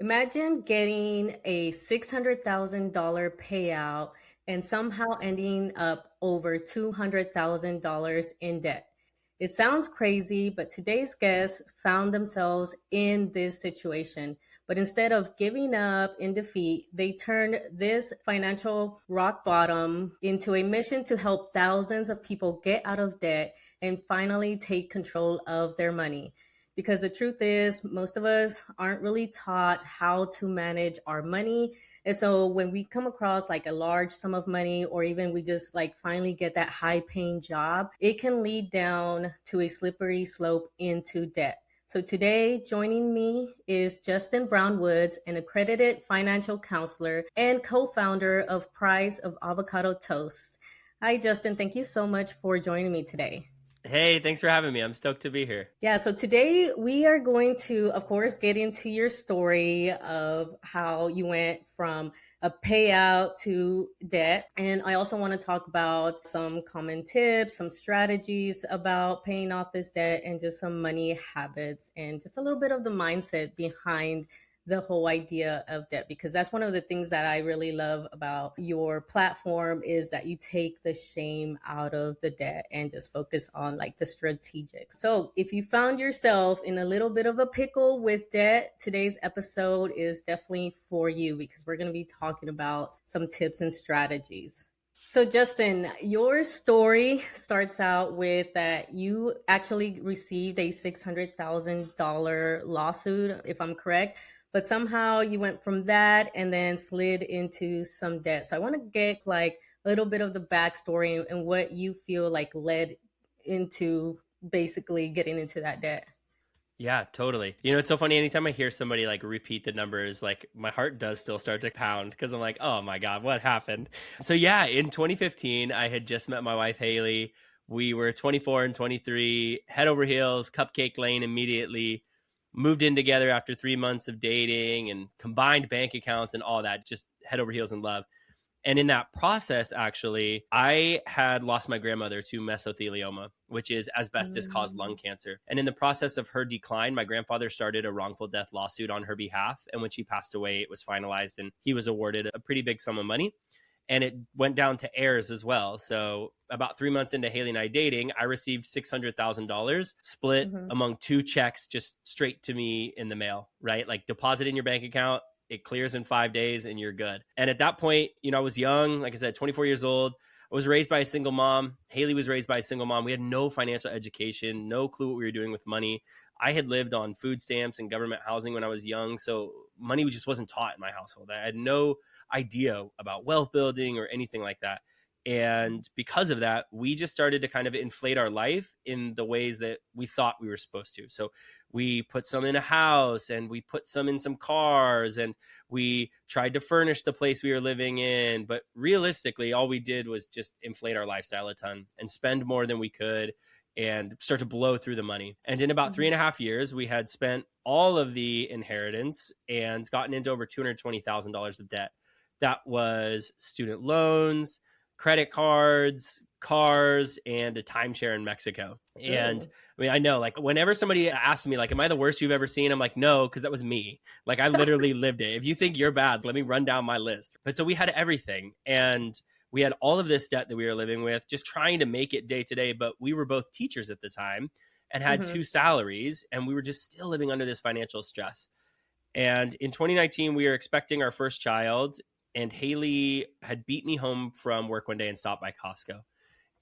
Imagine getting a $600,000 payout and somehow ending up over $200,000 in debt. It sounds crazy, but today's guests found themselves in this situation. But instead of giving up in defeat, they turned this financial rock bottom into a mission to help thousands of people get out of debt and finally take control of their money. Because the truth is, most of us aren't really taught how to manage our money. And so when we come across like a large sum of money, or even we just like finally get that high paying job, it can lead down to a slippery slope into debt. So today, joining me is Justin Brown Woods, an accredited financial counselor and co-founder of Price of Avocado Toast. Hi, Justin. Thank you so much for joining me today. Hey, thanks for having me. I'm stoked to be here. Yeah, so today we are going to, of course, get into your story of how you went from a payout to debt. And I also want to talk about some common tips, some strategies about paying off this debt, and just some money habits and just a little bit of the mindset behind the whole idea of debt, because that's one of the things that I really love about your platform is that you take the shame out of the debt and just focus on like the strategic. So if you found yourself in a little bit of a pickle with debt, today's episode is definitely for you, because we're going to be talking about some tips and strategies. So Justin, your story starts out with that you actually received a $600,000 lawsuit, if I'm correct, but somehow you went from that and then slid into some debt. So I want to get like a little bit of the backstory and what you feel like led into basically getting into that debt. Yeah, totally. It's so funny. Anytime I hear somebody like repeat the numbers, like my heart does still start to pound because I'm like, oh my God, what happened? So yeah, in 2015, I had just met my wife, Haley. We were 24 and 23, head over heels, cupcake lane immediately. Moved in together after 3 months of dating and combined bank accounts and all that, just head over heels in love. And in that process, actually, I had lost my grandmother to mesothelioma, which is asbestos-caused lung cancer. And in the process of her decline, my grandfather started a wrongful death lawsuit on her behalf. And when she passed away, it was finalized and he was awarded a pretty big sum of money. And it went down to heirs as well. So about 3 months into Haley and I dating, I received $600,000 split among two checks just straight to me in the mail, right? Like deposit in your bank account. It clears in 5 days and you're good. And at that point, I was young, like I said, 24 years old. I was raised by a single mom. Haley was raised by a single mom. We had no financial education, no clue what we were doing with money. I had lived on food stamps and government housing when I was young. So money just wasn't taught in my household. I had no idea about wealth building or anything like that. And because of that, we just started to kind of inflate our life in the ways that we thought we were supposed to. So we put some in a house and we put some in some cars and we tried to furnish the place we were living in. But realistically, all we did was just inflate our lifestyle a ton and spend more than we could and start to blow through the money. And in about 3.5 years, we had spent all of the inheritance and gotten into over $220,000 of debt. That was student loans, credit cards, cars, and a timeshare in Mexico. And I mean, I know like whenever somebody asks me, like, am I the worst you've ever seen? I'm like, no, because that was me. Like I literally lived it. If you think you're bad, let me run down my list. But so we had everything. And we had all of this debt that we were living with, just trying to make it day to day. But we were both teachers at the time and had two salaries. And we were just still living under this financial stress. And in 2019, we were expecting our first child. And Haley had beat me home from work one day and stopped by Costco.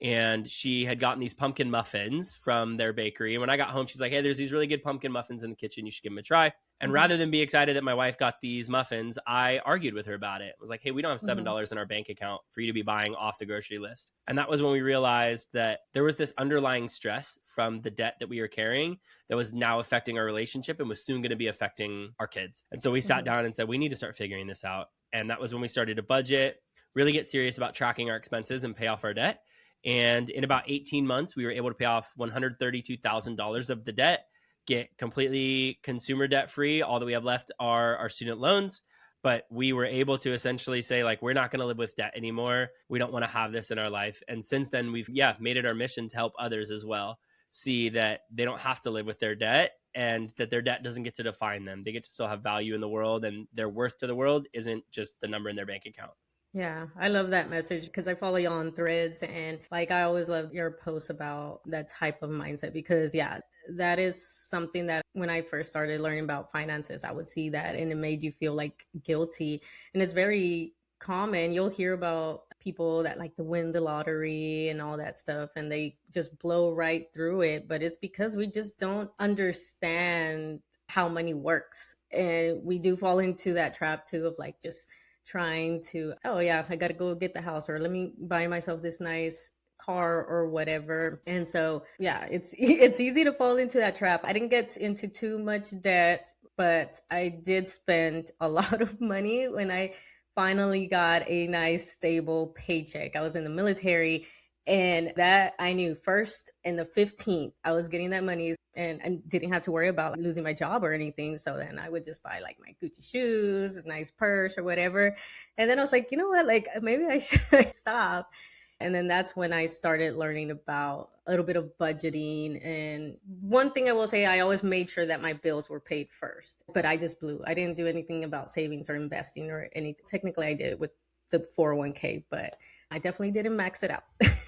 And she had gotten these pumpkin muffins from their bakery. And when I got home, she's like, hey, there's these really good pumpkin muffins in the kitchen. You should give them a try. And rather than be excited that my wife got these muffins, I argued with her about it. I was like, hey, we don't have $7 in our bank account for you to be buying off the grocery list. And that was when we realized that there was this underlying stress from the debt that we were carrying that was now affecting our relationship and was soon going to be affecting our kids. And so we sat down and said, we need to start figuring this out. And that was when we started to budget, really get serious about tracking our expenses and pay off our debt. And in about 18 months, we were able to pay off $132,000 of the debt, get completely consumer debt free. All that we have left are our student loans. But we were able to essentially say, like, we're not going to live with debt anymore. We don't want to have this in our life. And since then, we've, made it our mission to help others as well, see that they don't have to live with their debt and that their debt doesn't get to define them. They get to still have value in the world, and their worth to the world isn't just the number in their bank account. Yeah, I love that message because I follow you on threads, and like I always love your posts about that type of mindset because yeah, that is something that when I first started learning about finances, I would see that and it made you feel like guilty. And it's very common. You'll hear about people that like to win the lottery and all that stuff and they just blow right through it, but it's because we just don't understand how money works. And we do fall into that trap too of like just trying to, oh yeah, I got to go get the house or let me buy myself this nice car or whatever. And so yeah, it's easy to fall into that trap. I didn't get into too much debt, but I did spend a lot of money when I finally got a nice stable paycheck. I was in the military and that I knew first in the 15th I was getting that money and I didn't have to worry about like, losing my job or anything. So then I would just buy like my Gucci shoes, a nice purse or whatever. And then I was like, you know what, like maybe I should stop. And then that's when I started learning about a little bit of budgeting. And one thing I will say, I always made sure that my bills were paid first, but I just blew. I didn't do anything about savings or investing or anything. Technically I did with the 401k, but I definitely didn't max it out.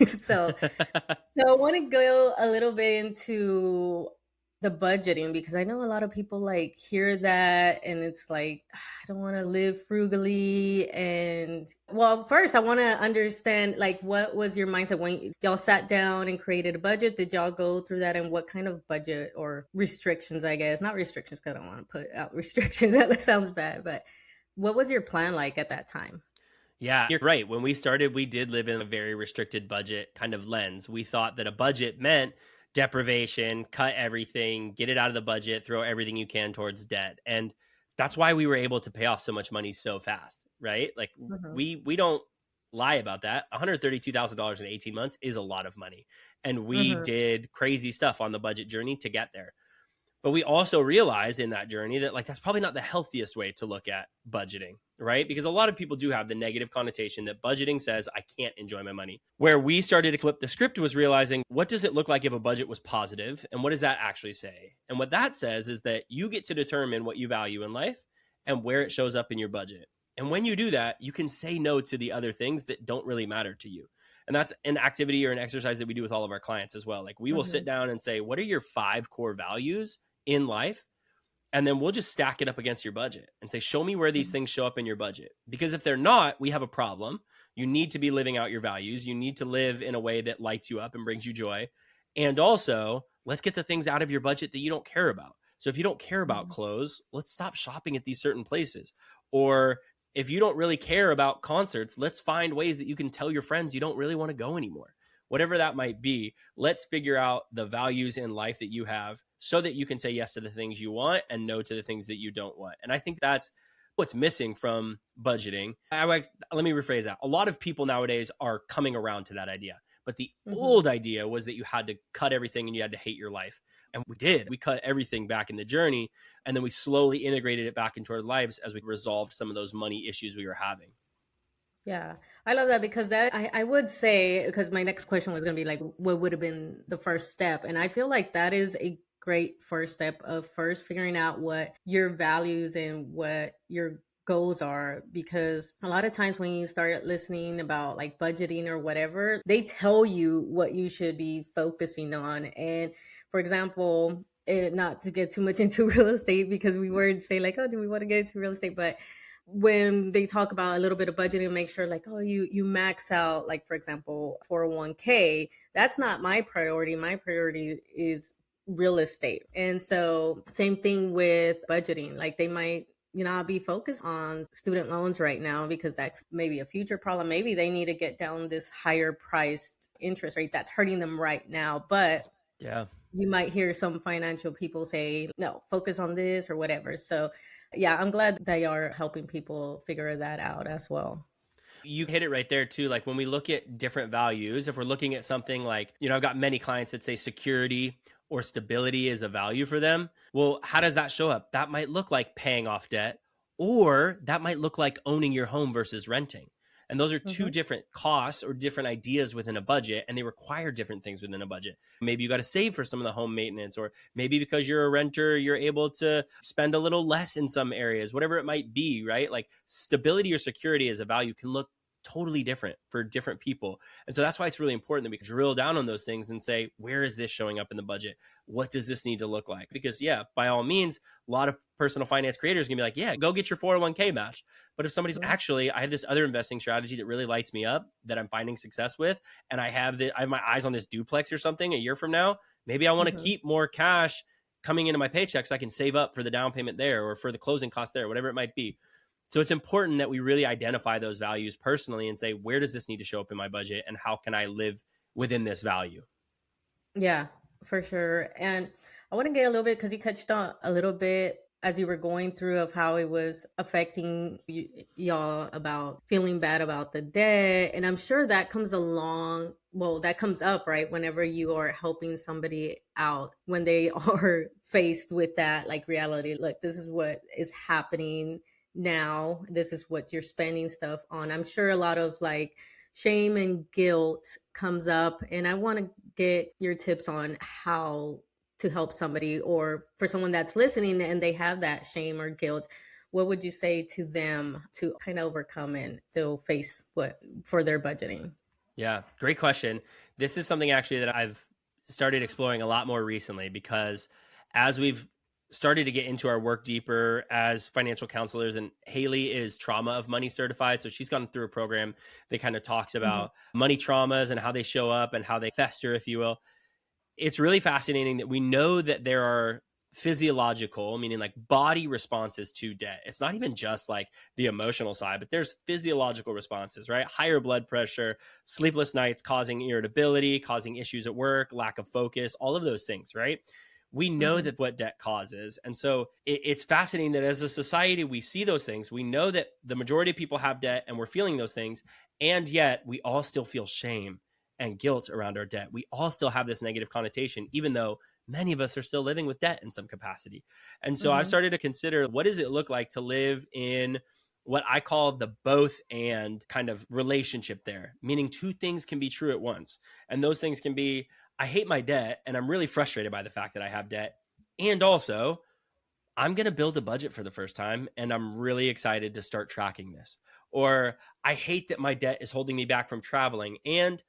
so, so I want to go a little bit into the budgeting because I know a lot of people like hear that and it's like, I don't want to live frugally. And well, first I want to understand like what was your mindset when y'all sat down and created a budget? Did y'all go through that and what kind of budget or restrictions, I guess, not restrictions because I don't want to put out restrictions. That sounds bad, but what was your plan like at that time? Yeah, you're right. When we started, we did live in a very restricted budget kind of lens. We thought that a budget meant deprivation, cut everything, get it out of the budget, throw everything you can towards debt. And that's why we were able to pay off so much money so fast, right? Like we don't lie about that. $132,000 in 18 months is a lot of money. And we did crazy stuff on the budget journey to get there. But we also realized in that journey that like that's probably not the healthiest way to look at budgeting, right? Because a lot of people do have the negative connotation that budgeting says I can't enjoy my money. Where we started to flip the script was realizing what does it look like if a budget was positive and what does that actually say? And what that says is that you get to determine what you value in life and where it shows up in your budget. And when you do that, you can say no to the other things that don't really matter to you. And that's an activity or an exercise that we do with all of our clients as well. Like we will sit down and say, what are your 5 core values in life? And then we'll just stack it up against your budget and say, show me where these things show up in your budget. Because if they're not, we have a problem. You need to be living out your values. You need to live in a way that lights you up and brings you joy. And also, let's get the things out of your budget that you don't care about. So if you don't care about clothes, let's stop shopping at these certain places. Or if you don't really care about concerts, let's find ways that you can tell your friends you don't really want to go anymore. Whatever that might be, let's figure out the values in life that you have so that you can say yes to the things you want and no to the things that you don't want. And I think that's what's missing from budgeting. Let me rephrase that. A lot of people nowadays are coming around to that idea. But the old idea was that you had to cut everything and you had to hate your life. And we did. We cut everything back in the journey. And then we slowly integrated it back into our lives as we resolved some of those money issues we were having. Yeah, I love that because that I would say, because my next question was going to be like, what would have been the first step? And I feel like that is a great first step of first figuring out what your values and what your goals are. Because a lot of times when you start listening about like budgeting or whatever, they tell you what you should be focusing on. And for example, not to get too much into real estate because we were say like, oh, do we want to get into real estate? But when they talk about a little bit of budgeting, make sure like, oh, you max out, like, for example, 401k. That's not my priority. My priority is real estate. And so same thing with budgeting. Like they might not be focused on student loans right now because that's maybe a future problem. Maybe they need to get down this higher priced interest rate that's hurting them right now. But yeah, you might hear some financial people say, no, focus on this or whatever. So yeah, I'm glad they are helping people figure that out as well. You hit it right there too. Like when we look at different values, if we're looking at something like, I've got many clients that say security or stability is a value for them. Well, how does that show up? That might look like paying off debt, or that might look like owning your home versus renting. And those are two Mm-hmm. different costs or different ideas within a budget, and they require different things within a budget. Maybe you got to save for some of the home maintenance, or maybe because you're a renter, you're able to spend a little less in some areas, whatever it might be, right? Like stability or security as a value can look totally different for different people. And so that's why it's really important that we drill down on those things and say, where is this showing up in the budget? What does this need to look like? Because, yeah, by all means, a lot of personal finance creators can be like, yeah, go get your 401k match. But if somebody's actually, I have this other investing strategy that really lights me up that I'm finding success with, and I have my eyes on this duplex or something a year from now, maybe I want to Mm-hmm. keep more cash coming into my paycheck so I can save up for the down payment there or for the closing cost there, whatever it might be. So it's important that we really identify those values personally and say, where does this need to show up in my budget and how can I live within this value? Yeah, for sure. And I want to get a little bit because you touched on a little bit as you were going through of how it was affecting y'all about feeling bad about the debt. And I'm sure that comes along, well, that comes up, right? Whenever you are helping somebody out, when they are faced with that like reality, like this is what is happening now. This is what you're spending stuff on. I'm sure a lot of like shame and guilt comes up. And I want to get your tips on how to help somebody, or for someone that's listening and they have that shame or guilt, what would you say to them to kind of overcome and still face what for their budgeting? Yeah, great question. This is something actually that I've started exploring a lot more recently because as we've started to get into our work deeper as financial counselors, and Haley is trauma of money certified. So she's gone through a program that kind of talks Mm-hmm. about money traumas and how they show up and how they fester, if you will. It's really fascinating that we know that there are physiological, meaning like body responses to debt. It's not even just like the emotional side, but there's physiological responses, right? Higher blood pressure, sleepless nights causing irritability, causing issues at work, lack of focus, all of those things, right? We know Mm-hmm. that what debt causes. And so it's fascinating that as a society, we see those things. We know that the majority of people have debt and we're feeling those things. And yet we all still feel shame and guilt around our debt. We all still have this negative connotation, even though many of us are still living with debt in some capacity. And so I've Mm-hmm. started to consider, what does it look like to live in what I call the both and kind of relationship there, meaning two things can be true at once. And those things can be, I hate my debt and I'm really frustrated by the fact that I have debt. And also, I'm going to build a budget for the first time and I'm really excited to start tracking this. Or I hate that my debt is holding me back from traveling and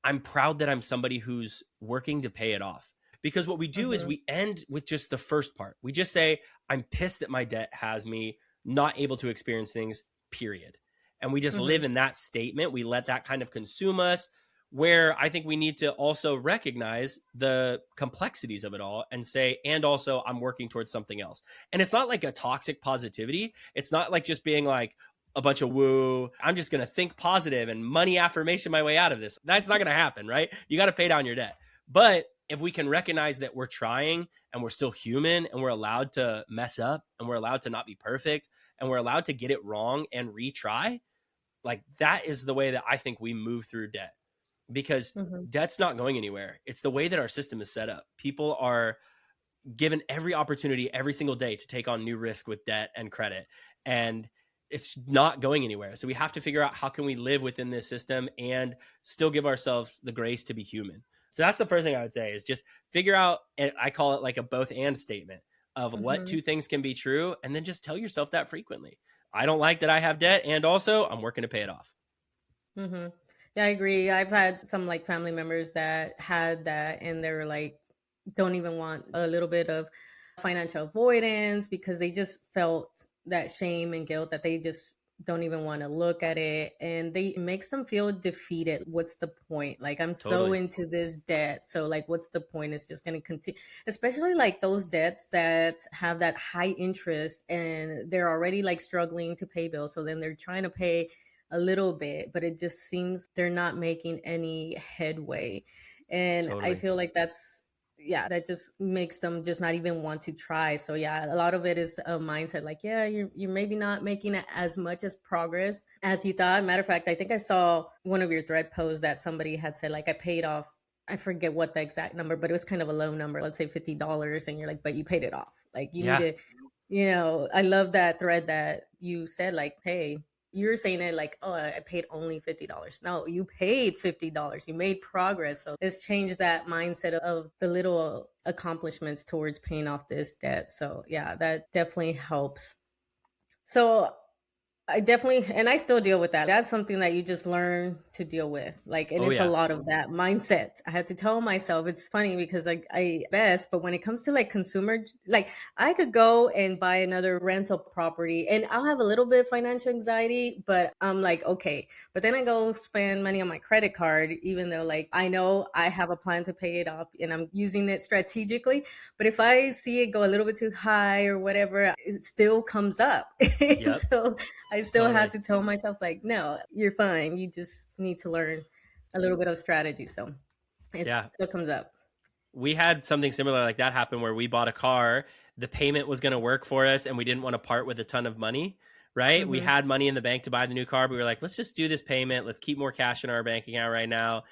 I'm proud that I'm somebody who's working to pay it off. Because what we do is Mm-hmm. we end with just the first part. We just say, I'm pissed that my debt has me not able to experience things, period. And we just Mm-hmm. live in that statement. We let that kind of consume us, where I think we need to also recognize the complexities of it all and say, and also I'm working towards something else. And it's not like a toxic positivity. It's not like just being like, a bunch of woo, I'm just going to think positive and money affirmation my way out of this. That's not going to happen, right? You got to pay down your debt. But if we can recognize that we're trying and we're still human and we're allowed to mess up and we're allowed to not be perfect and we're allowed to get it wrong and retry, like that is the way that I think we move through debt, because Mm-hmm. debt's not going anywhere. It's the way that our system is set up. People are given every opportunity every single day to take on new risk with debt and credit. And it's not going anywhere. So we have to figure out how can we live within this system and still give ourselves the grace to be human. So that's the first thing I would say is just figure out, and I call it like a both and statement of what Mm-hmm. two things can be true. And then just tell yourself that frequently. I don't like that I have debt. And also I'm working to pay it off. Mm-hmm. Yeah, I agree. I've had some like family members that had that and they were like, don't even want a little bit of financial avoidance because they just felt that shame and guilt that they just don't even want to look at it, and they it makes them feel defeated. What's the point? Like I'm so Totally. into this debt, so like what's the point? It's just going to continue, especially like those debts that have that high interest and they're already like struggling to pay bills, so then they're trying to pay a little bit, but it just seems they're not making any headway. And I Totally. feel like that's, yeah, that just makes them just not even want to try. So yeah, a lot of it is a mindset like, yeah, you're maybe not making as much as progress as you thought. Matter of fact, I think I saw one of your thread posts that somebody had said like I paid off, I forget what the exact number, but it was kind of a low number, let's say $50, and you're like, but you paid it off. Like you need Yeah. to, I love that thread that you said like, hey, you're saying it like, oh, I paid only $50. No, you paid $50. You made progress. So it's changed that mindset of the little accomplishments towards paying off this debt. So yeah, that definitely helps. So I definitely, and I still deal with that. That's something that you just learn to deal with. Like, and Oh it's a yeah. lot of that mindset. I had to tell myself, it's funny because like I best, but when it comes to like consumer, like I could go and buy another rental property and I'll have a little bit of financial anxiety, but I'm like, okay. But then I go spend money on my credit card, even though like I know I have a plan to pay it off and I'm using it strategically. But if I see it go a little bit too high or whatever, it still comes up. Yep. So I still have Totally. to tell myself, like, no, you're fine. You just need to learn a little bit of strategy. So it Yeah. still comes up. We had something similar like that happen where we bought a car, the payment was going to work for us, and we didn't want to part with a ton of money, right? We Hmm. had money in the bank to buy the new car, but we were like, let's just do this payment. Let's keep more cash in our bank account right now.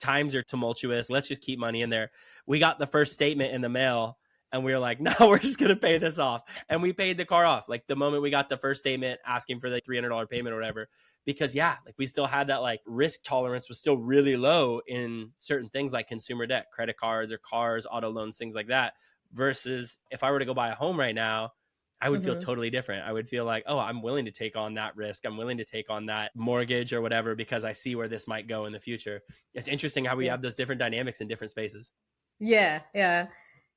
Times are tumultuous. Let's just keep money in there. We got the first statement in the mail and we were like, no, we're just going to pay this off. And we paid the car off. Like the moment we got the first statement asking for the $300 payment or whatever, because yeah, like we still had that like risk tolerance was still really low in certain things like consumer debt, credit cards or cars, auto loans, things like that. Versus if I were to go buy a home right now, I would feel Hmm. totally different. I would feel like, oh, I'm willing to take on that risk. I'm willing to take on that mortgage or whatever because I see where this might go in the future. It's interesting how we Yeah. have those different dynamics in different spaces. Yeah. Yeah.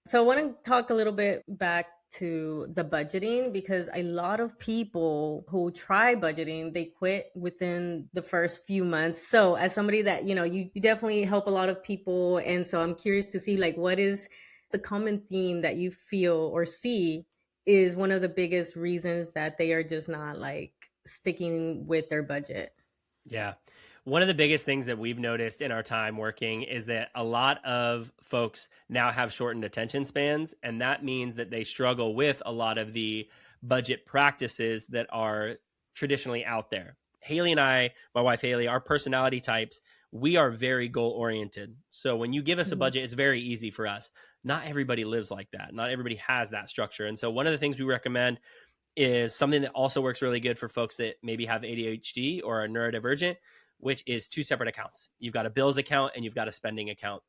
So I want to talk a little bit back to the budgeting because a lot of people who try budgeting, they quit within the first few months. So as somebody that, you definitely help a lot of people. And so I'm curious to see like what is the common theme that you feel or see is one of the biggest reasons that they are just not like sticking with their budget. Yeah. One of the biggest things that we've noticed in our time working is that a lot of folks now have shortened attention spans. And that means that they struggle with a lot of the budget practices that are traditionally out there. Haley and I, my wife Haley, our personality types, we are very goal oriented. So when you give us a Mhm. budget, it's very easy for us. Not everybody lives like that. Not everybody has that structure. And so one of the things we recommend is something that also works really good for folks that maybe have ADHD or are neurodivergent, which is two separate accounts. You've got a bills account and you've got a spending account.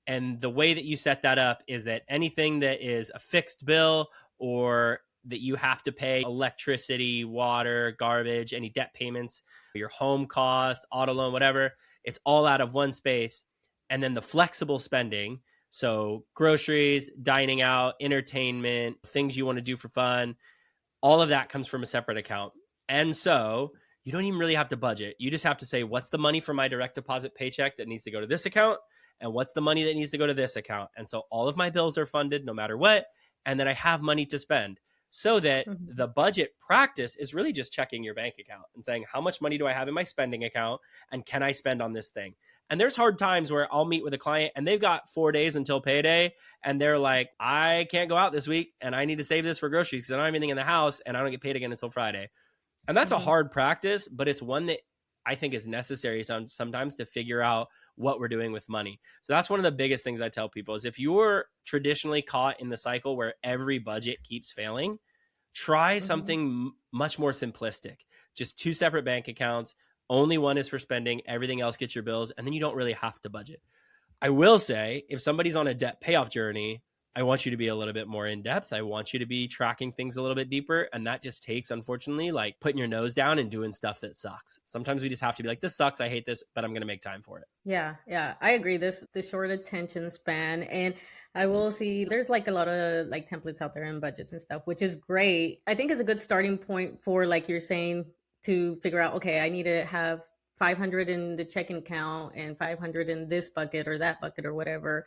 And the way that you set that up is that anything that is a fixed bill or that you have to pay electricity, water, garbage, any debt payments, your home cost, auto loan, whatever, it's all out of one space. And then the flexible spending, so groceries, dining out, entertainment, things you want to do for fun, all of that comes from a separate account. And so you don't even really have to budget. You just have to say, what's the money for my direct deposit paycheck that needs to go to this account? And what's the money that needs to go to this account? And so all of my bills are funded no matter what. And then I have money to spend so that Mhm. the budget practice is really just checking your bank account and saying, how much money do I have in my spending account? And can I spend on this thing? And there's hard times where I'll meet with a client and they've got 4 days until payday. And they're like, I can't go out this week and I need to save this for groceries because I don't have anything in the house and I don't get paid again until Friday. And that's a Mhm. hard practice, but it's one that I think is necessary sometimes to figure out what we're doing with money. So that's one of the biggest things I tell people is if you're traditionally caught in the cycle where every budget keeps failing, try Mhm. something much more simplistic. Just two separate bank accounts. Only one is for spending. Everything else gets your bills. And then you don't really have to budget. I will say, if somebody's on a debt payoff journey, I want you to be a little bit more in depth. I want you to be tracking things a little bit deeper. And that just takes, unfortunately, like putting your nose down and doing stuff that sucks. Sometimes we just have to be like, this sucks. I hate this, but I'm going to make time for it. Yeah, yeah, I agree. This the short attention span, and I will see there's like a lot of like templates out there and budgets and stuff, which is great. I think it's a good starting point for like you're saying to figure out. Okay, I need to have 500 in the checking account and 500 in this bucket or that bucket or whatever.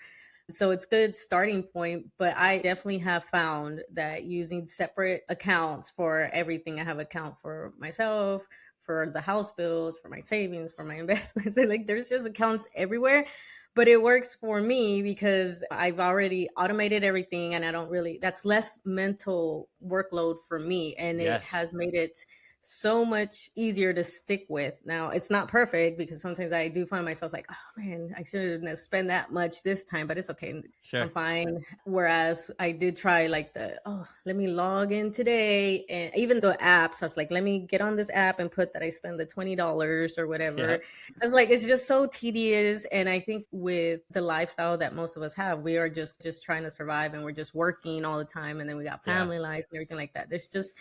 So it's good starting point, but I definitely have found that using separate accounts for everything. I have account for myself, for the house bills, for my savings, for my investments. Like there's just accounts everywhere. But it works for me because I've already automated everything and I don't really that's less mental workload for me and it Yes. has made it so much easier to stick with. Now, it's not perfect because sometimes I do find myself like, oh man, I shouldn't have spent that much this time, but it's okay. Sure. I'm fine. Whereas I did try like let me log in today. And even the apps, I was like, let me get on this app and put that I spend the $20 or Yeah. whatever. I was like, it's just so tedious. And I think with the lifestyle that most of us have, we are just trying to survive, and we're just working all the time. And then we got Yeah. family life and everything like that. There's just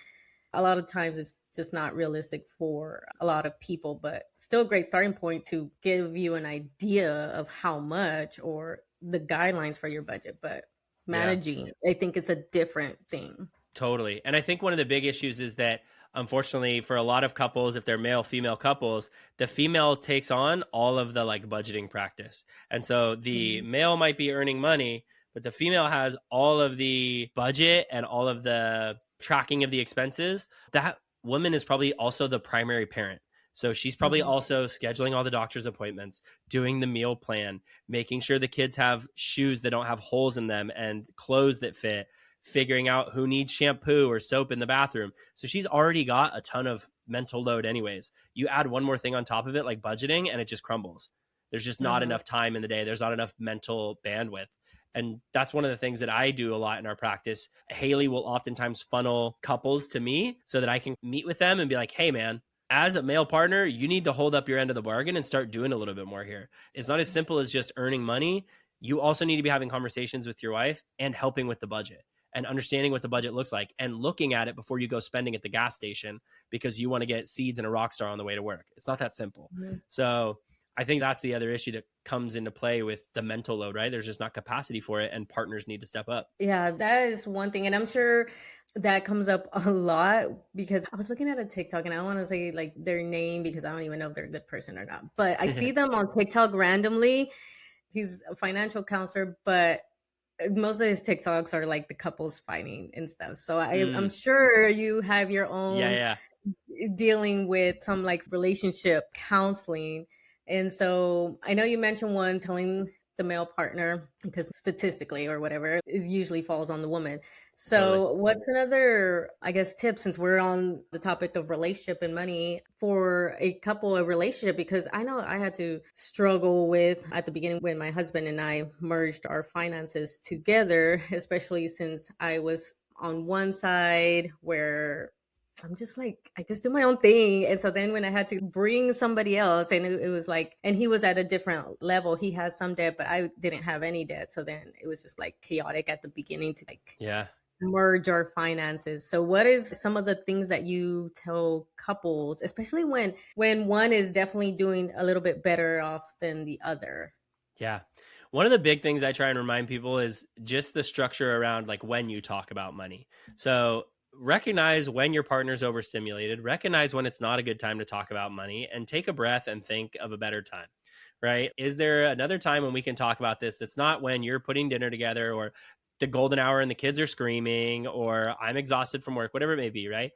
a lot of times it's just not realistic for a lot of people, but still a great starting point to give you an idea of how much or the guidelines for your budget. But Yeah. managing, I think it's a different thing. Totally. And I think one of the big issues is that, unfortunately, for a lot of couples, if they're male female couples, the female takes on all of the like budgeting practice. And so the Mhm. male might be earning money, but the female has all of the budget and all of the tracking of the expenses. That woman is probably also the primary parent. So she's probably Mhm. also scheduling all the doctor's appointments, doing the meal plan, making sure the kids have shoes that don't have holes in them and clothes that fit, figuring out who needs shampoo or soap in the bathroom. So she's already got a ton of mental load anyways. You add one more thing on top of it, like budgeting, and it just crumbles. There's just not Mhm. enough time in the day. There's not enough mental bandwidth. And that's one of the things that I do a lot in our practice. Haley will oftentimes funnel couples to me so that I can meet with them and be like, hey, man, as a male partner, you need to hold up your end of the bargain and start doing a little bit more here. It's not as simple as just earning money. You also need to be having conversations with your wife and helping with the budget and understanding what the budget looks like and looking at it before you go spending at the gas station because you want to get seeds and a rock star on the way to work. It's not that simple. Mhm. So I think that's the other issue that comes into play with the mental load, right? There's just not capacity for it, and partners need to step up. Yeah, that is one thing. And I'm sure that comes up a lot because I was looking at a TikTok, and I don't want to say like their name because I don't even know if they're a good person or not. But I see them on TikTok randomly. He's a financial counselor, but most of his TikToks are like the couples fighting and stuff. So I'm Mm, sure you have your yeah, own yeah. dealing with some like relationship counseling. And so I know you mentioned one telling the male partner because statistically or whatever is usually falls on the woman. Totally. So what's another, I guess, tip since we're on the topic of relationship and money for a couple, a relationship? Because I know I had to struggle with at the beginning when my husband and I merged our finances together, especially since I was on one side where I'm just like, I just do my own thing. And so then when I had to bring somebody else, and it was like, and he was at a different level, he had some debt, but I didn't have any debt. So then it was just like chaotic at the beginning to like Yeah. merge our finances. So what is some of the things that you tell couples, especially when one is definitely doing a little bit better off than the other? Yeah. One of the big things I try and remind people is just the structure around like when you talk about money. So recognize when your partner's overstimulated, recognize when it's not a good time to talk about money, and take a breath and think of a better time. Right? Is there another time when we can talk about this that's not when you're putting dinner together or the golden hour and the kids are screaming or I'm exhausted from work, whatever it may be, right?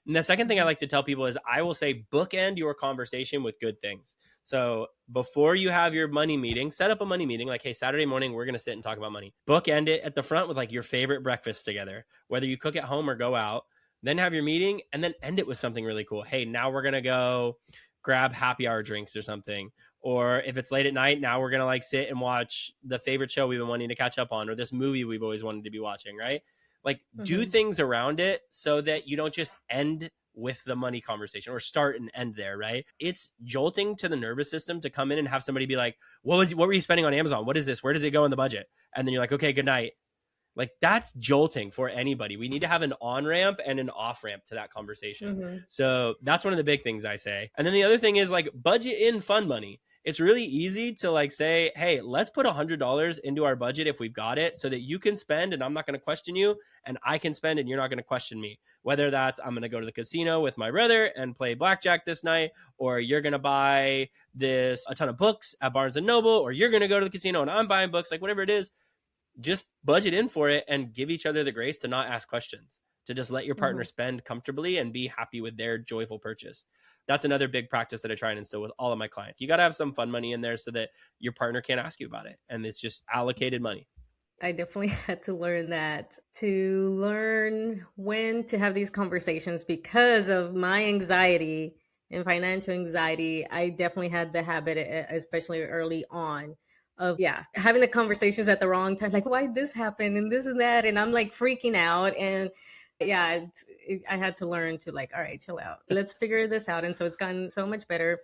And the second thing I like to tell people is I will say bookend your conversation with good things. So before you have your money meeting, set up a money meeting like, hey, Saturday morning, we're going to sit and talk about money. Bookend it at the front with like your favorite breakfast together, whether you cook at home or go out. Then have your meeting and then end it with something really cool. Hey, now we're going to go grab happy hour drinks or something. Or if it's late at night, now we're going to like sit and watch the favorite show we've been wanting to catch up on or this movie we've always wanted to be watching, right? Like do Mm-hmm. things around it so that you don't just end with the money conversation or start and end there, right? It's jolting to the nervous system to come in and have somebody be like, what were you spending on Amazon? What is this? Where does it go in the budget? And then you're like, okay, good night. Like that's jolting for anybody. We need to have an on ramp and an off ramp to that conversation. Mm-hmm. So that's one of the big things I say. And then the other thing is like budget in fun money. It's really easy to like say, hey, let's put $100 into our budget if we've got it so that you can spend and I'm not going to question you and I can spend and you're not going to question me. Whether that's I'm going to go to the casino with my brother and play blackjack this night, or you're going to buy a ton of books at Barnes and Noble, or you're going to go to the casino and I'm buying books, like whatever it is, just budget in for it and give each other the grace to not ask questions, to just let your partner Mm-hmm. spend comfortably and be happy with their joyful purchase. That's another big practice that I try and instill with all of my clients. You got to have some fun money in there so that your partner can't ask you about it. And it's just allocated money. I definitely had to learn that, to learn when to have these conversations because of my anxiety and financial anxiety. I definitely had the habit, especially early on, of, yeah, having the conversations at the wrong time. Like, why this happened and this and that. And I'm like freaking out. And yeah, I had to learn to, like, all right, chill out. Let's figure this out. And so it's gotten so much better.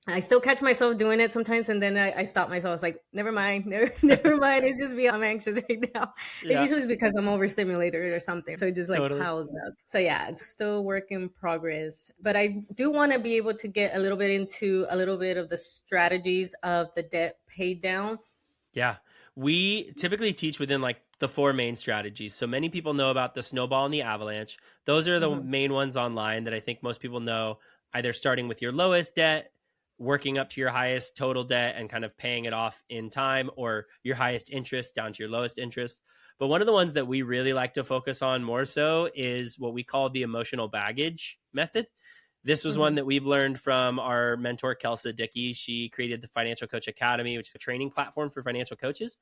I still catch myself doing it sometimes, and then I stop myself. It's like, never mind, never mind. It's just me. I'm anxious right now. It Yeah, usually is because I'm overstimulated or something. So it just like totally. piles up. So yeah, it's still work in progress. But I do want to be able to get a little bit into a little bit of the strategies of the debt paid down. Yeah. We typically teach within like the four main strategies. So many people know about the snowball and the avalanche. Those are the Mm-hmm. main ones online that I think most people know, either starting with your lowest debt, working up to your highest total debt and kind of paying it off in time, or your highest interest down to your lowest interest. But one of the ones that we really like to focus on more so is what we call the emotional baggage method. This was one Mm-hmm. that we've learned from our mentor, Kelsa Dickey. She created the Financial Coach Academy, which is a training platform for financial coaches.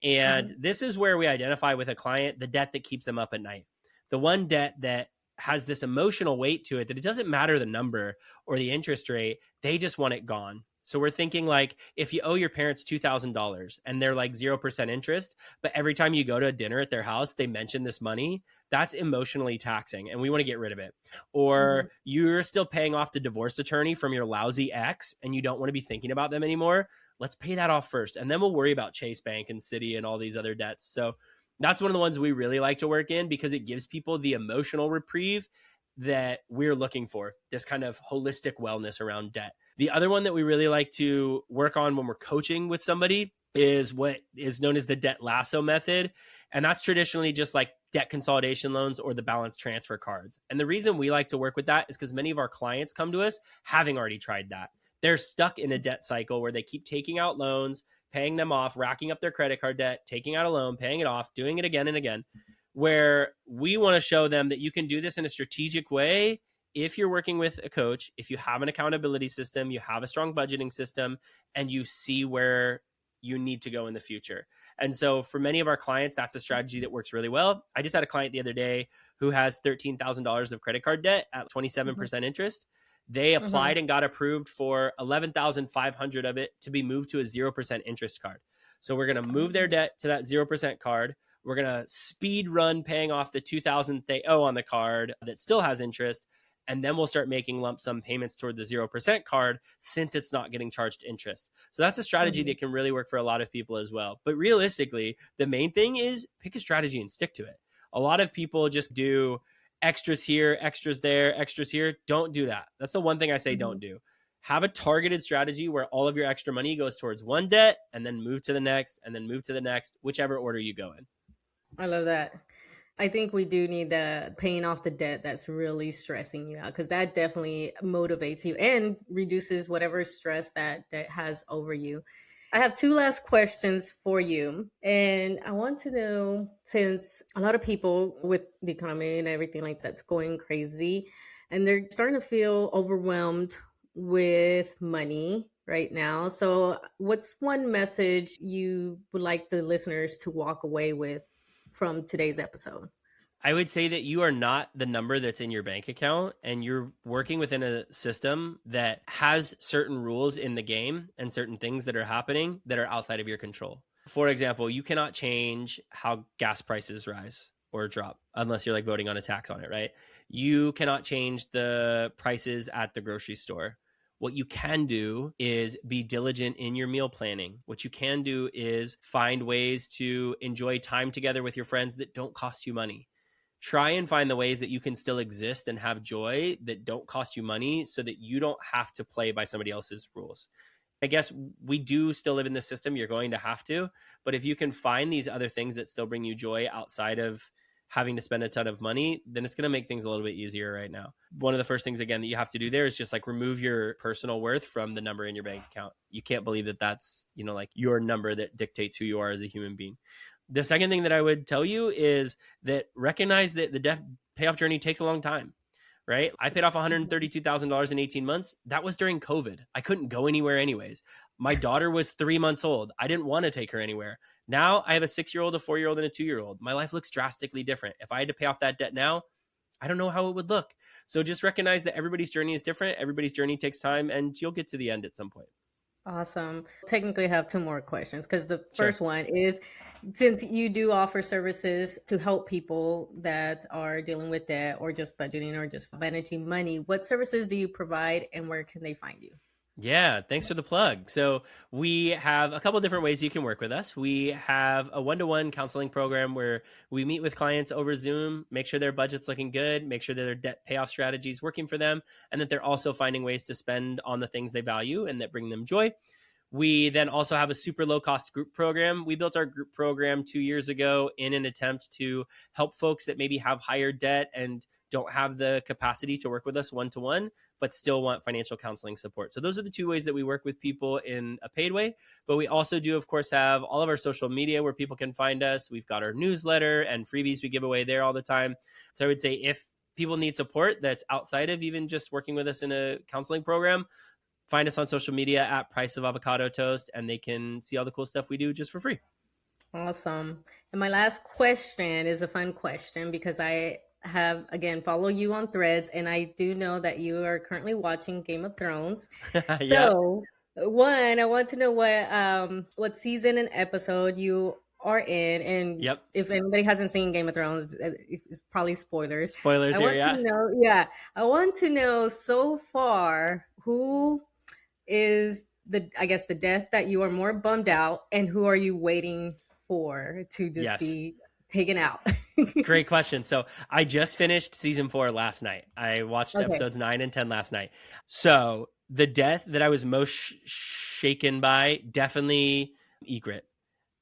And this is where we identify with a client the debt that keeps them up at night. The one debt that has this emotional weight to it that it doesn't matter the number or the interest rate, they just want it gone. So we're thinking like if you owe your parents $2,000 and they're like 0% interest, but every time you go to a dinner at their house, they mention this money, that's emotionally taxing and we want to get rid of it. Mm-hmm. Or you're still paying off the divorce attorney from your lousy ex and you don't want to be thinking about them anymore. Let's pay that off first. And then we'll worry about Chase Bank and Citi and all these other debts. So that's one of the ones we really like to work in because it gives people the emotional reprieve that we're looking for, this kind of holistic wellness around debt. The other one that we really like to work on when we're coaching with somebody is what is known as the debt lasso method. And that's traditionally just like debt consolidation loans or the balance transfer cards. And the reason we like to work with that is because many of our clients come to us having already tried that. They're stuck in a debt cycle where they keep taking out loans, paying them off, racking up their credit card debt, taking out a loan, paying it off, doing it again and again, where we want to show them that you can do this in a strategic way if you're working with a coach, if you have an accountability system, you have a strong budgeting system, and you see where you need to go in the future. And so for many of our clients, that's a strategy that works really well. I just had a client the other day who has $13,000 of credit card debt at 27% interest. They Mm-hmm. applied and got approved for 11,500 of it to be moved to a 0% interest card. So we're going to move their debt to that 0% card. We're going to speed run paying off the 2,000 they owe on the card that still has interest. And then we'll start making lump sum payments toward the 0% card since it's not getting charged interest. So that's a strategy Mm-hmm. that can really work for a lot of people as well. But realistically, the main thing is pick a strategy and stick to it. A lot of people just do extras here, extras there, extras here. Don't do that. That's the one thing I say Mm-hmm. don't do. Have a targeted strategy where all of your extra money goes towards one debt and then move to the next and then move to the next, whichever order you go in. I love that. I think we do need the paying off the debt that's really stressing you out, because that definitely motivates you and reduces whatever stress that debt has over you. I have two last questions for you. And I want to know, since a lot of people with the economy and everything like that's going crazy, and they're starting to feel overwhelmed with money right now. So, what's one message you would like the listeners to walk away with from today's episode? I would say that you are not the number that's in your bank account and you're working within a system that has certain rules in the game and certain things that are happening that are outside of your control. For example, you cannot change how gas prices rise or drop unless you're like voting on a tax on it, right? You cannot change the prices at the grocery store. What you can do is be diligent in your meal planning. What you can do is find ways to enjoy time together with your friends that don't cost you money. Try and find the ways that you can still exist and have joy that don't cost you money so that you don't have to play by somebody else's rules. I guess we do still live in the system. You're going to have to. But if you can find these other things that still bring you joy outside of having to spend a ton of money, then it's going to make things a little bit easier right now. One of the first things, again, that you have to do there is just like remove your personal worth from the number in your bank account. You can't believe that that's, like your number that dictates who you are as a human being. The second thing that I would tell you is that recognize that the debt payoff journey takes a long time. right? I paid off $132,000 in 18 months. That was during COVID. I couldn't go anywhere anyways. My daughter was 3 months old. I didn't want to take her anywhere. Now I have a 6-year-old, a 4-year-old, and a 2-year-old. My life looks drastically different. If I had to pay off that debt now, I don't know how it would look. So just recognize that everybody's journey is different. Everybody's journey takes time, and you'll get to the end at some point. Awesome. Technically, I have 2 more questions because the first one is, since you do offer services to help people that are dealing with debt or just budgeting or just managing money, what services do you provide and where can they find you? Yeah, thanks for the plug. So we have a couple different ways you can work with us. We have a one-to-one counseling program where we meet with clients over Zoom, make sure their budget's looking good, make sure that their debt payoff strategy is working for them, and that they're also finding ways to spend on the things they value and that bring them joy. We then also have a super low cost group program. We built our group program 2 years ago in an attempt to help folks that maybe have higher debt and don't have the capacity to work with us one-to-one, but still want financial counseling support. So those are the 2 ways that we work with people in a paid way. But we also do, of course, have all of our social media where people can find us. We've got our newsletter and freebies we give away there all the time. So I would say if people need support that's outside of even just working with us in a counseling program, find us on social media at Price of Avocado Toast, and they can see all the cool stuff we do just for free. Awesome. And my last question is a fun question because I have, again, follow you on Threads, and I do know that you are currently watching Game of Thrones. So, one, I want to know what season and episode you are in, and if anybody hasn't seen Game of Thrones, it's probably spoilers. Spoilers here, yeah. I want to know so far who is the death that you are more bummed out, and who are you waiting for to just be taken out? Great question. So I just finished season 4 last night. I watched episodes 9 and 10 last night. So the death that I was most shaken by, definitely Ygritte.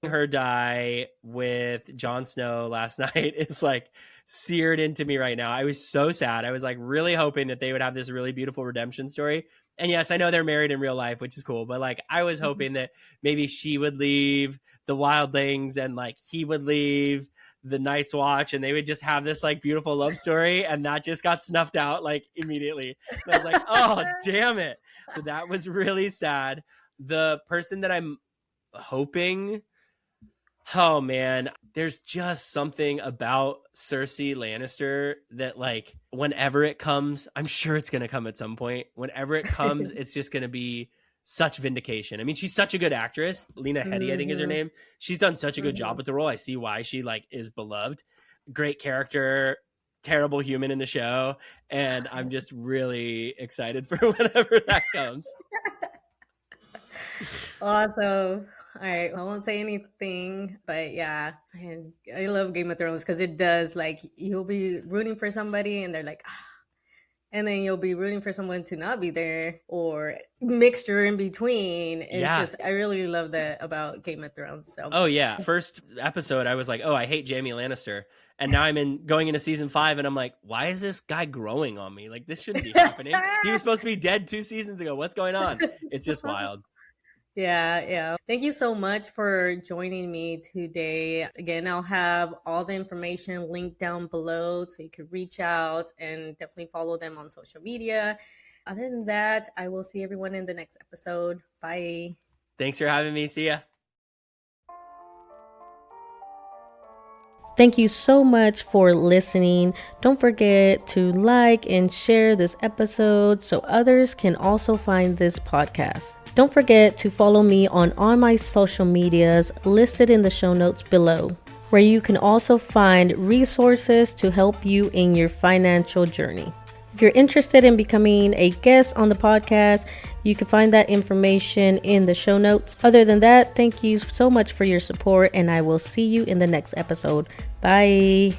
Her die with Jon Snow last night is like seared into me right now. I was so sad. I was like really hoping that they would have this really beautiful redemption story. And yes, I know they're married in real life, which is cool. But like, I was hoping that maybe she would leave the wildlings and like he would leave the Night's Watch, and they would just have this like beautiful love story. And that just got snuffed out like immediately. And I was like, oh, damn it. So that was really sad. The person that I'm hoping, oh man, there's just something about Cersei Lannister that like whenever it comes, I'm sure it's going to come at some point. Whenever it comes, it's just going to be such vindication. I mean, she's such a good actress. Lena Headey, I think is her name. She's done such a good job with the role. I see why she like is beloved. Great character, terrible human in the show. And I'm just really excited for whenever that comes. Awesome. All right, I won't say anything, but yeah, I love Game of Thrones because it does, like, you'll be rooting for somebody and they're like, and then you'll be rooting for someone to not be there, or mixture in between. It's just, I really love that about Game of Thrones. So. Oh yeah, first episode I was like, oh, I hate Jaime Lannister, and now I'm going into season 5, and I'm like, why is this guy growing on me? Like, this shouldn't be happening. He was supposed to be dead 2 seasons ago. What's going on? It's just wild. Yeah. Thank you so much for joining me today. Again, I'll have all the information linked down below so you can reach out and definitely follow them on social media. Other than that, I will see everyone in the next episode. Bye. Thanks for having me. See ya. Thank you so much for listening. Don't forget to like and share this episode so others can also find this podcast. Don't forget to follow me on all my social medias listed in the show notes below, where you can also find resources to help you in your financial journey. If you're interested in becoming a guest on the podcast, you can find that information in the show notes. Other than that, thank you so much for your support, and I will see you in the next episode. Bye.